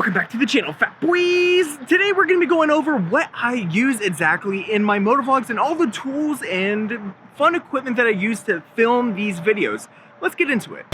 Welcome back to the channel, Fat Boys! Today we're going to be going over what I use exactly in my motovlogs and all the tools and fun equipment that I use to film these videos. Let's get into it.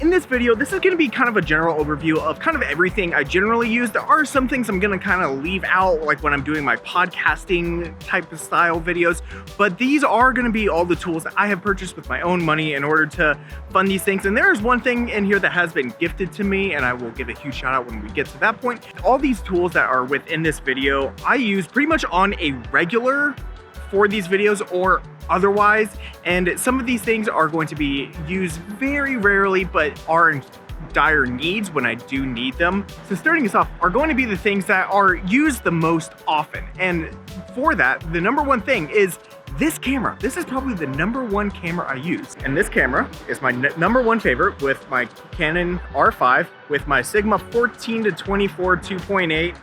In this video, this is going to be kind of a general overview of kind of everything I generally use. There are some things I'm going to kind of leave out, like when I'm doing my podcasting type of style videos, but these are going to be all the tools that I have purchased with my own money in order to fund these things. And there is one thing in here that has been gifted to me, and I will give a huge shout out when we get to that point. All these tools that are within this video, I use pretty much on a regular for these videos or otherwise, and some of these things are going to be used very rarely but are in dire needs when I do need them. So starting us off are going to be the things that are used the most often, and for that the number one thing is this camera. This is probably the number one camera I use, and this camera is my number one favorite, with my Canon R5 with my Sigma 14 to 24 2.8,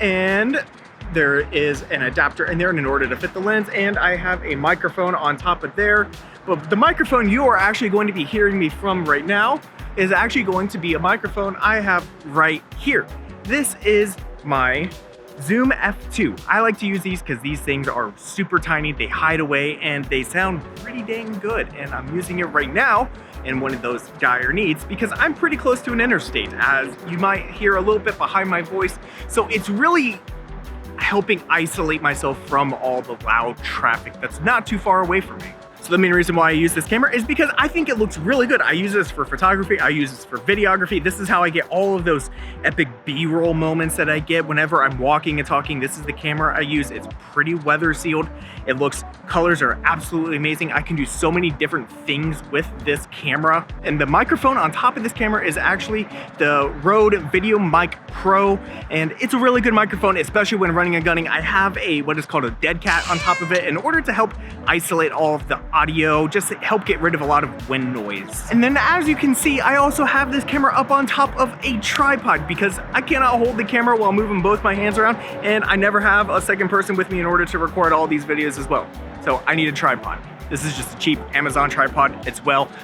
and there is an adapter in there in order to fit the lens, and I have a microphone on top of there. But the microphone you are actually going to be hearing me from right now is actually going to be a microphone I have right here. This is my Zoom F2. I like to use these because these things are super tiny, they hide away, and they sound pretty dang good. And I'm using it right now in one of those dire needs because I'm pretty close to an interstate, as you might hear a little bit behind my voice. So it's really helping isolate myself from all the loud traffic that's not too far away from me. So the main reason why I use this camera is because I think it looks really good. I use this for photography, I use this for videography. This is how I get all of those epic B-roll moments that I get whenever I'm walking and talking. This is the camera I use. It's pretty weather sealed. It looks, colors are absolutely amazing. I can do so many different things with this camera. And the microphone on top of this camera is actually the Rode Video Mic Pro, and it's a really good microphone, especially when running and gunning. I have a what is called a dead cat on top of it in order to help isolate all of the audio, just to help get rid of a lot of wind noise. And then as you can see, I also have this camera up on top of a tripod because I cannot hold the camera while moving both my hands around, and I never have a second person with me in order to record all these videos as well. So I need a tripod. This is just a cheap Amazon tripod.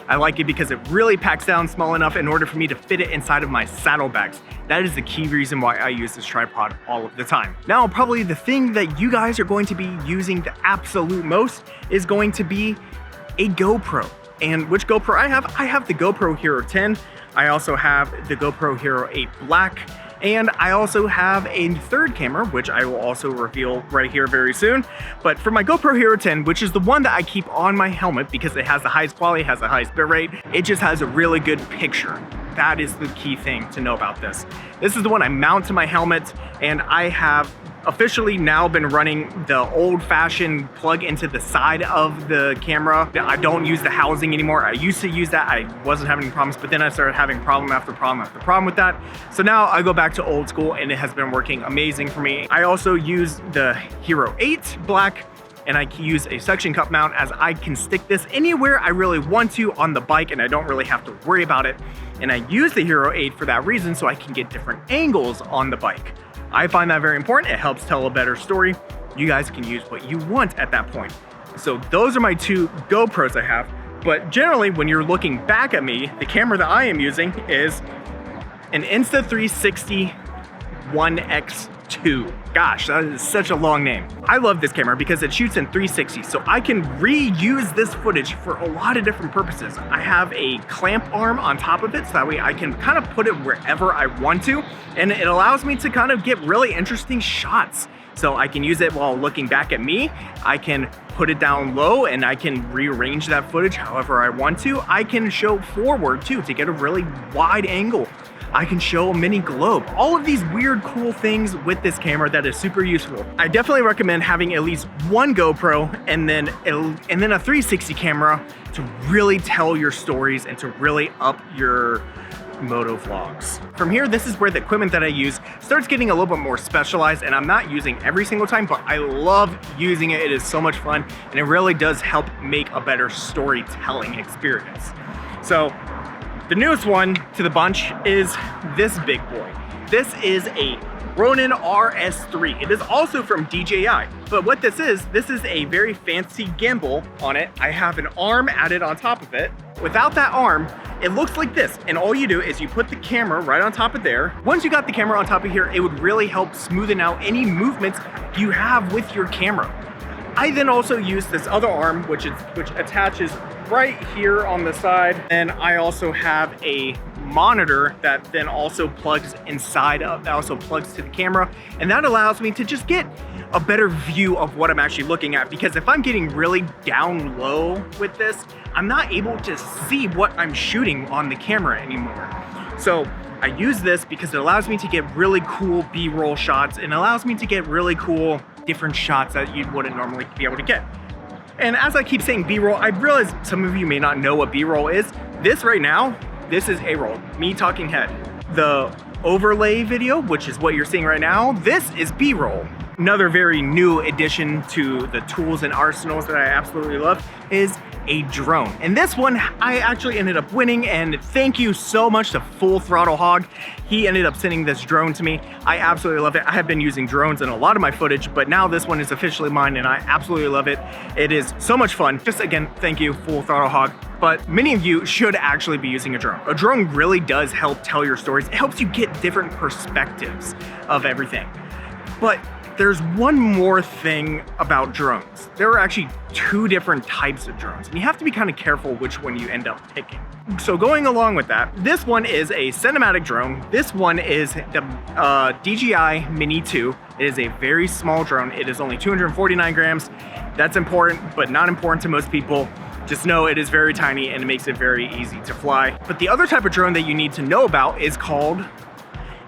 I like it because it really packs down small enough in order for me to fit it inside of my saddlebags. That is the key reason why I use this tripod all of the time. Now, probably the thing that you guys are going to be using the absolute most is going to be a GoPro. And which GoPro I have? I have the GoPro Hero 10. I also have the GoPro Hero 8 Black. And I also have a third camera, which I will also reveal right here very soon. But for my GoPro Hero 10, which is the one that I keep on my helmet because it has the highest quality, has the highest bit rate, it just has a really good picture. That is the key thing to know about this. This is the one I mount to my helmet, and I have officially now been running the old-fashioned plug into the side of the camera. I don't use the housing anymore. I used to use that. I wasn't having any problems, but then I started having problem after problem after problem with that. So now I go back to old school, and it has been working amazing for me. I also use the Hero 8 Black, and I can use a suction cup mount, as I can stick this anywhere I really want to on the bike, and I don't really have to worry about it. And I use the Hero 8 for that reason, so I can get different angles on the bike. I find that very important. It helps tell a better story. You guys can use what you want at that point. So those are my two GoPros I have. But generally, when you're looking back at me, the camera that I am using is an Insta360 1X2. Gosh, that is such a long name. I love this camera because it shoots in 360, so I can reuse this footage for a lot of different purposes. I have a clamp arm on top of it, so that way I can kind of put it wherever I want to, and it allows me to kind of get really interesting shots. So I can use it while looking back at me. I can put it down low, and I can rearrange that footage however I want to. I can show forward too to get a really wide angle. I can show a mini globe. All of these weird, cool things with this camera that is super useful. I definitely recommend having at least one GoPro and then a 360 camera to really tell your stories and to really up your moto vlogs. From here, this is where the equipment that I use starts getting a little bit more specialized, and I'm not using every single time, but I love using it. It is so much fun, and it really does help make a better storytelling experience. So the newest one to the bunch is this big boy. This is a Ronin RS3. It is also from DJI, but what this is a very fancy gimbal on it. I have an arm added on top of it. Without that arm, it looks like this, and all you do is you put the camera right on top of there. Once you got the camera on top of here, it would really help smoothen out any movements you have with your camera. I then also use this other arm, which attaches right here on the side. And I also have a monitor that then also plugs inside of, that also plugs to the camera. And that allows me to just get a better view of what I'm actually looking at. Because if I'm getting really down low with this, I'm not able to see what I'm shooting on the camera anymore. So I use this because it allows me to get really cool B-roll shots and allows me to get really cool different shots that you wouldn't normally be able to get. And as I keep saying B-roll, I realize some of you may not know what B-roll is. This right now, this is A-roll, me talking head. The overlay video, which is what you're seeing right now, this is B-roll. Another very new addition to the tools and arsenals that I absolutely love is a drone. And this one I actually ended up winning, and thank you so much to Full Throttle Hog. He ended up sending this drone to me. I absolutely love it. I have been using drones in a lot of my footage, but now this one is officially mine and I absolutely love it. It is so much fun. Just again, thank you, Full Throttle Hog. But many of you should actually be using a drone. A drone really does help tell your stories. It helps you get different perspectives of everything. But there's one more thing about drones. There are actually two different types of drones, and you have to be kind of careful which one you end up picking. So going along with that, this one is a cinematic drone. This one is the DJI Mini 2. It is a very small drone. It is only 249 grams. That's important, but not important to most people. Just know it is very tiny and it makes it very easy to fly. But the other type of drone that you need to know about is called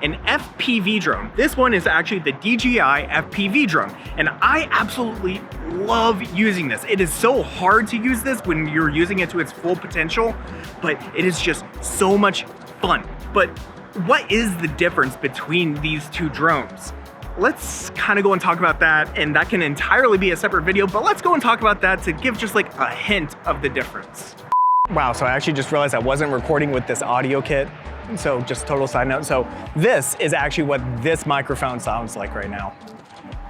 an FPV drone. This one is actually the DJI FPV drone, and I absolutely love using this. It is so hard to use this when you're using it to its full potential, but it is just so much fun. But what is the difference between these two drones? Let's kind of go and talk about that, and that can entirely be a separate video, but let's go and talk about that to give just like a hint of the difference. Wow, so I actually just realized I wasn't recording with this audio kit. So just total side note. So this is actually what this microphone sounds like right now.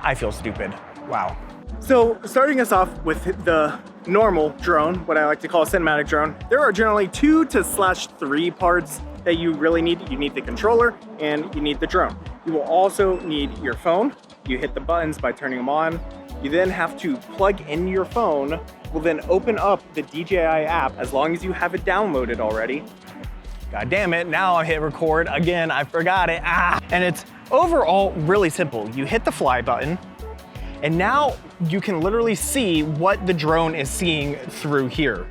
I feel stupid. Wow. So starting us off with the normal drone, what I like to call a cinematic drone, there are generally 2 to /3 parts that you really need. You need the controller and you need the drone. You will also need your phone. You hit the buttons by turning them on. You then have to plug in your phone. Will then open up the DJI app as long as you have it downloaded already. God damn it, now I hit record again, I forgot it, And it's overall really simple. You hit the fly button, and now you can literally see what the drone is seeing through here.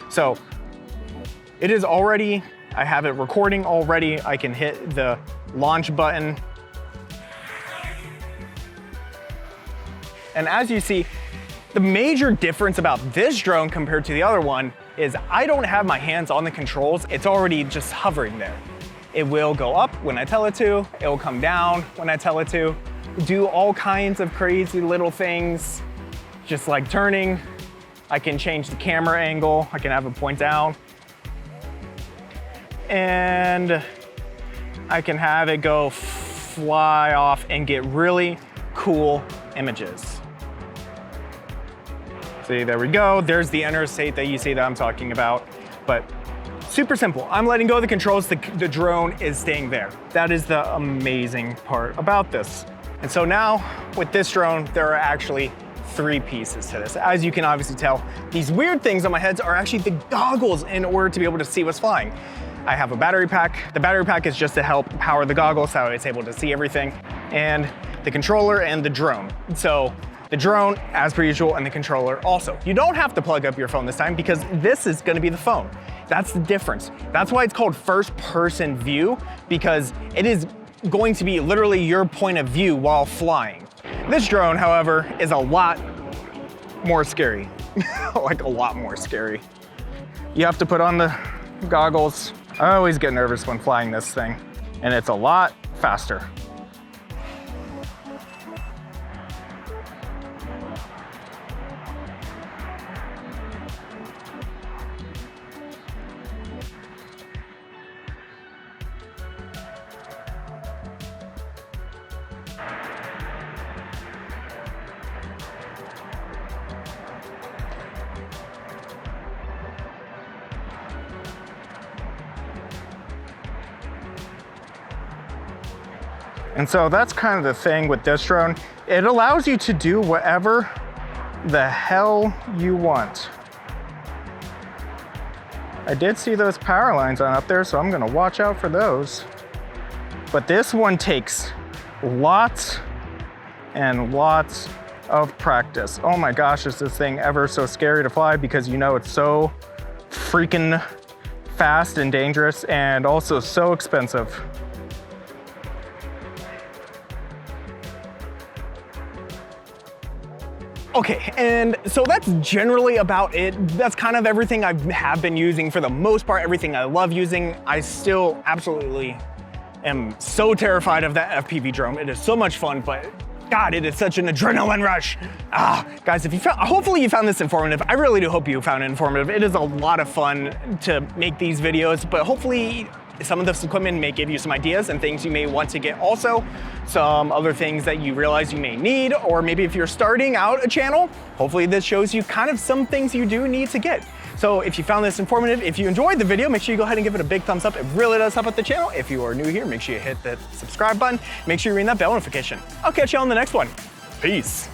So it is already, I have it recording already. I can hit the launch button. And as you see, the major difference about this drone compared to the other one is I don't have my hands on the controls. It's already just hovering there. It will go up when I tell it to. It will come down when I tell it to. Do all kinds of crazy little things, just like turning. I can change the camera angle. I can have it point down. And I can have it go fly off and get really cool images. See, there we go. There's the interstate that you see that I'm talking about. But super simple. I'm letting go of the controls. The drone is staying there. That is the amazing part about this. And so now with this drone, there are actually 3 pieces to this. As you can obviously tell, these weird things on my heads are actually the goggles in order to be able to see what's flying. I have a battery pack. The battery pack is just to help power the goggles so it's able to see everything. And the controller and the drone. So the drone, as per usual, and the controller also. You don't have to plug up your phone this time because this is gonna be the phone. That's the difference. That's why it's called first person view, because it is going to be literally your point of view while flying. This drone, however, is a lot more scary. Like a lot more scary. You have to put on the goggles. I always get nervous when flying this thing, and it's a lot faster. And so that's kind of the thing with this drone. It allows you to do whatever the hell you want. I did see those power lines on up there, so I'm gonna watch out for those. But this one takes lots and lots of practice. Oh my gosh, is this thing ever so scary to fly, because you know it's so freaking fast and dangerous and also so expensive. Okay, and so that's generally about it. That's kind of everything I have been using for the most part, everything I love using. I still absolutely am so terrified of that FPV drone. It is so much fun, but God, it is such an adrenaline rush. Guys, hopefully you found this informative. I really do hope you found it informative. It is a lot of fun to make these videos, but hopefully some of this equipment may give you some ideas and things you may want to get also. Some other things that you realize you may need, or maybe if you're starting out a channel, hopefully this shows you kind of some things you do need to get. So if you found this informative, if you enjoyed the video, make sure you go ahead and give it a big thumbs up. It really does help out the channel. If you are new here, make sure you hit the subscribe button. Make sure you ring that bell notification. I'll catch you on the next one. Peace.